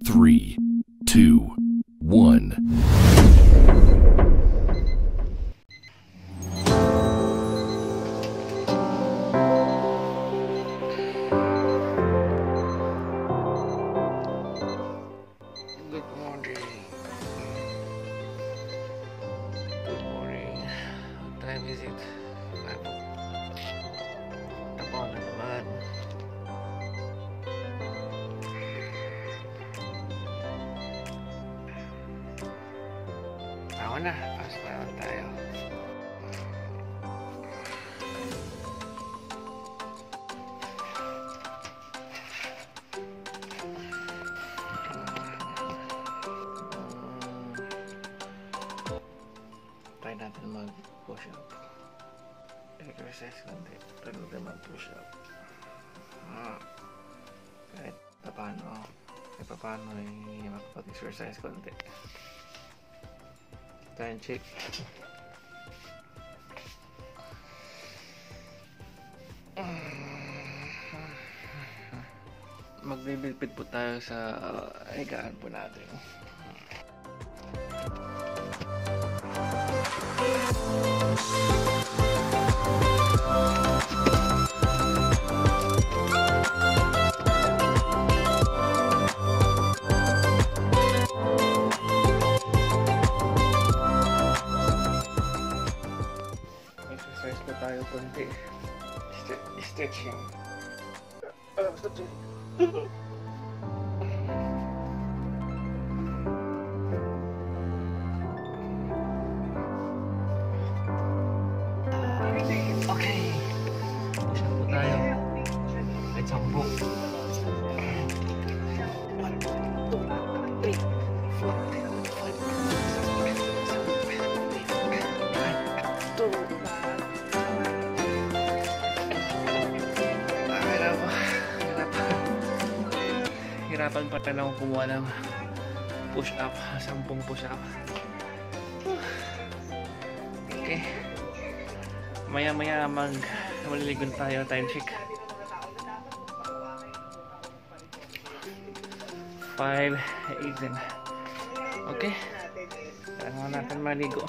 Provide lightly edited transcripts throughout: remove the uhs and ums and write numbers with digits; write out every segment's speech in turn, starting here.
3, 2, 1. Good morning. Good morning. What time is it? Tapo na naman. Ako na. Pasok na naman tayo. Try natin mag-push up. Exercise konti. Try natin mag-push up. Kahit paano ay makapag-exercise konti. Time check. Magbibilpit po tayo sa higaan po natin. Exercise po tayo konti. Stretching. Stretching. Okay. Isa po tayo. Let's sambo. 1, 2, 3, 4, 5, 6, 7, 8, 9, 10. Hirapan pa rin ako kumuha ng push up, 10 push up. Okay. Maya maliligon tayo. Time check. 5:18. Okay. Kailangan natin maligo.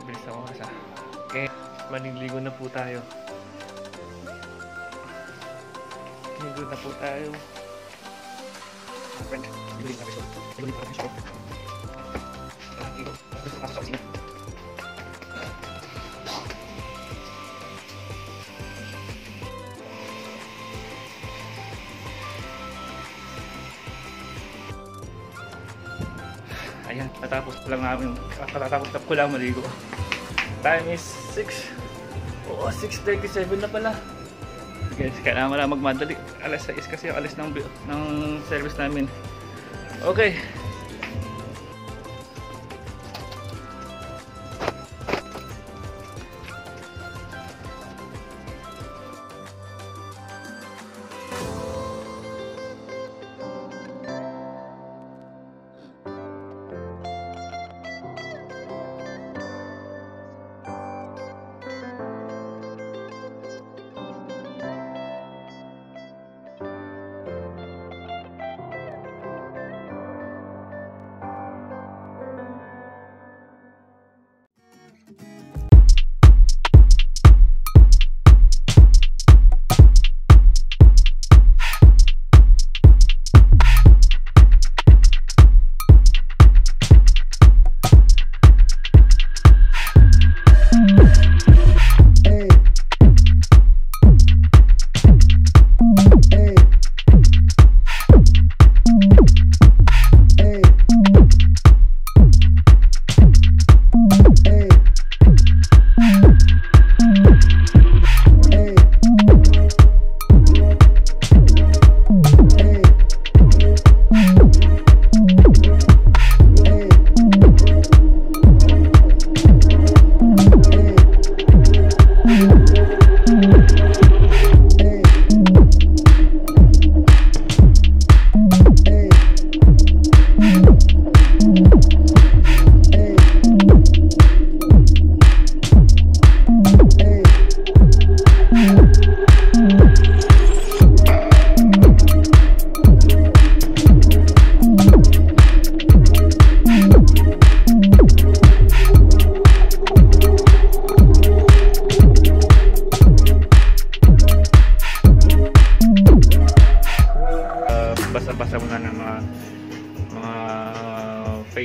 Bilis ako oras. Okay. Maliligo na po tayo. Maligo na po tayo. Friend, bili na ito. Bili na ito. Gusto ka sa opisina. Ayan, tatapos ko lang maligo. Time is 6. Oo, 6:37 na pala. Guys, kailangan wala magmadali. Alas 6 kasi yung alis ng service namin. Okay.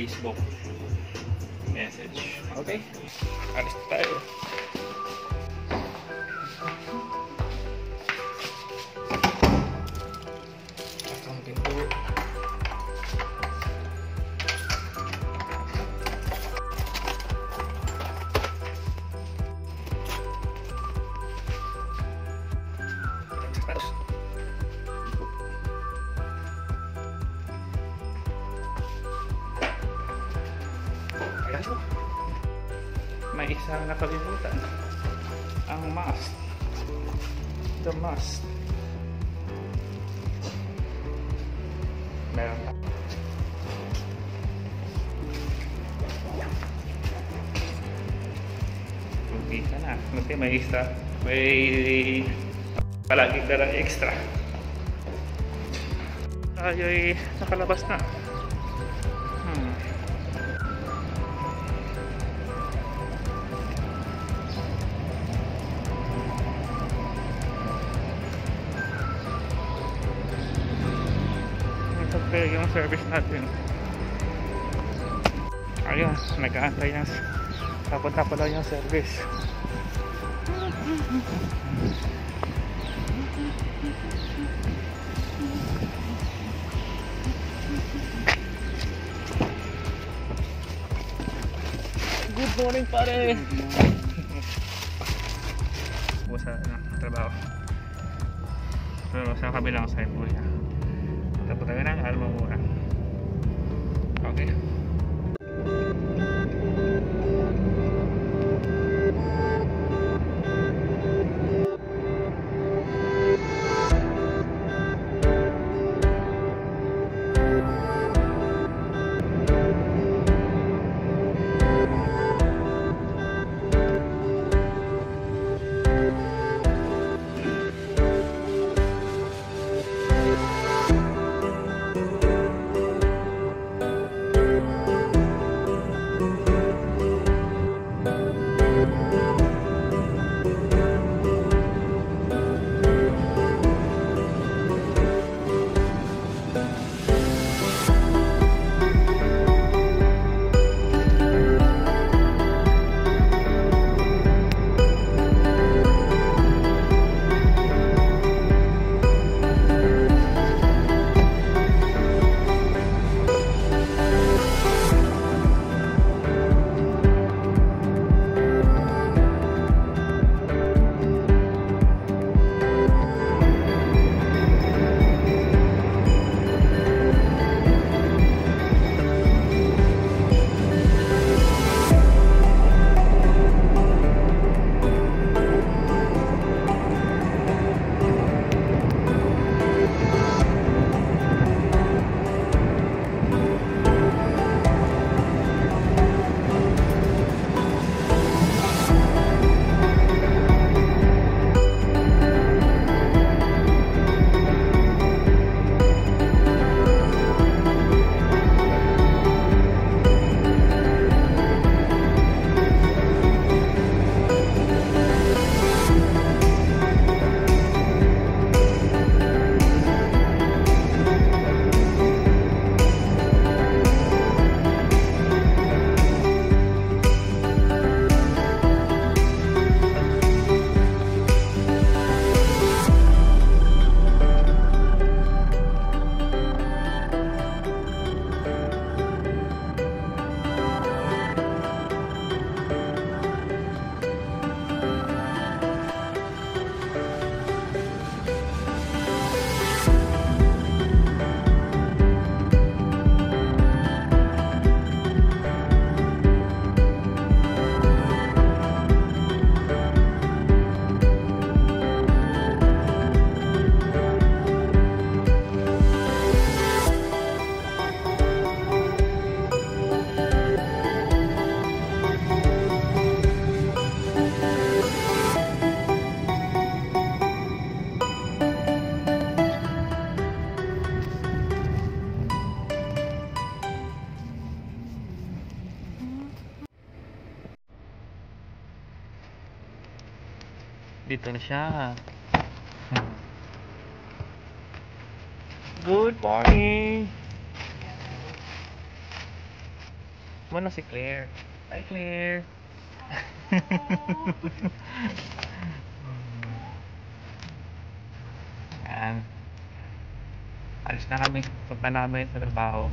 Facebook message. Okay? Alis na tayo. Ang pinto. May isang nakalimutan, ang must, the must. Meron pa. Hindi ka na, kasi may extra, may palaging darang extra. Tayo'y nakalabas na. Yung service natin. Ayun, nag-aantay yan. Papunta pala yung service. Good morning, pare! Busa na, trabaho. Pero sa kabilang side po niya. Tapos tayo ng alma muna. Okay. Dito na siya. Good morning. mo na si Claire. Hi, Claire. Yan. Alis na kami. Punta namin sa trabaho.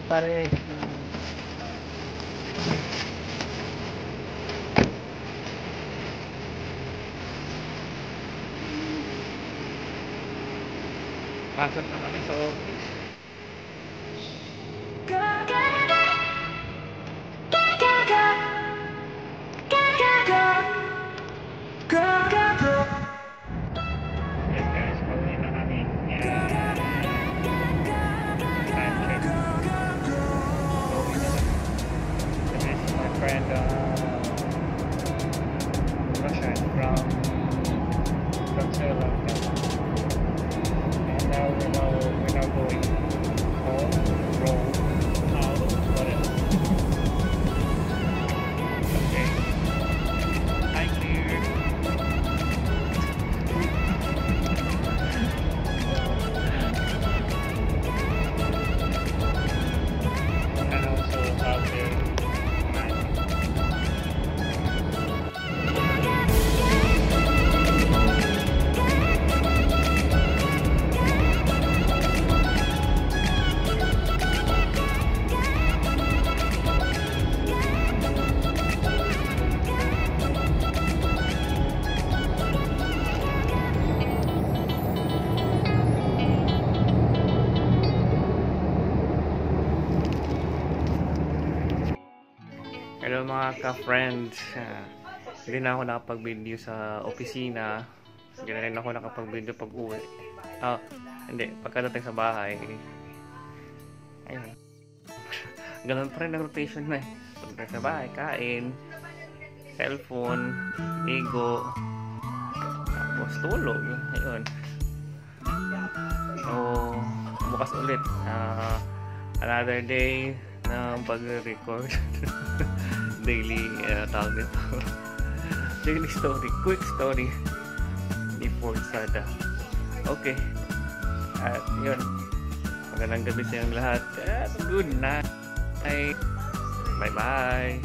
Pare. Pasok na kami sa office. Yes guys, pauwi na kami. Time check. This is my friend Russian from Sri Lanka. And now we're now going home, roll, out, what else? Okay. Hi Clear. And also out there. Hello mga ka-friends. Hindi na ako nakapag-video sa opisina. Hindi na rin ako nakapag-video pag-uwi. Hindi. Pagkadating sa bahay. Ayun. Ganun pa rin ang rotation na eh. Pagdating sa bahay, kain, cellphone, ligo, tapos tulog. Ayun. So, bukas ulit. Another day na pag-record. Daily tawag nito. Daily story, quick story before Sada. Okay. At yun, magandang gabi sa inyong lahat at good night. Bye bye.